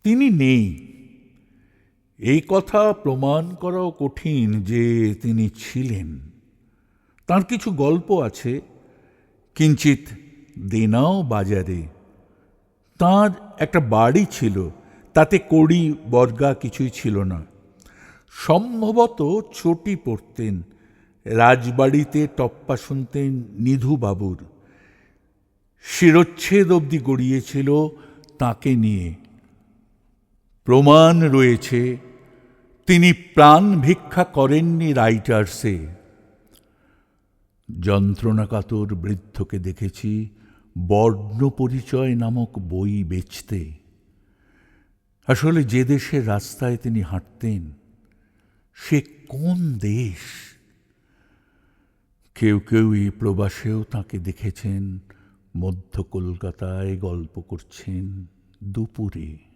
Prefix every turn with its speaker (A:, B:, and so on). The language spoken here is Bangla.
A: তিনি নেই, এই কথা প্রমাণ করাও কঠিন যে তিনি ছিলেন। তার কিছু গল্প আছে, কিঞ্চিত দেনাও বাজারে। তার একটা বাড়ি ছিল, তাতে কড়ি বর্গা কিছুই ছিল না। সম্ভবত চটি পড়তেন, রাজবাড়িতে টপ্পা শুনতেন নিধুবাবুর। শিরচ্ছেদ অবধি গড়িয়েছিল তাকে নিয়ে। প্রমাণ রয়েছে তিনি প্রাণ ভিক্ষা করেননি রাইটার্সে। যন্ত্রণাকাতর বৃদ্ধকে দেখেছি বর্ণপরিচয় নামক বই বেচতে। আসলে যে দেশের রাস্তায় তিনি হাঁটতেন সে কোন দেশ? কেউ কেউ এই প্রবাসেও তাকে দেখেছেন মধ্য কলকাতায় গল্প করছেন দুপুরে।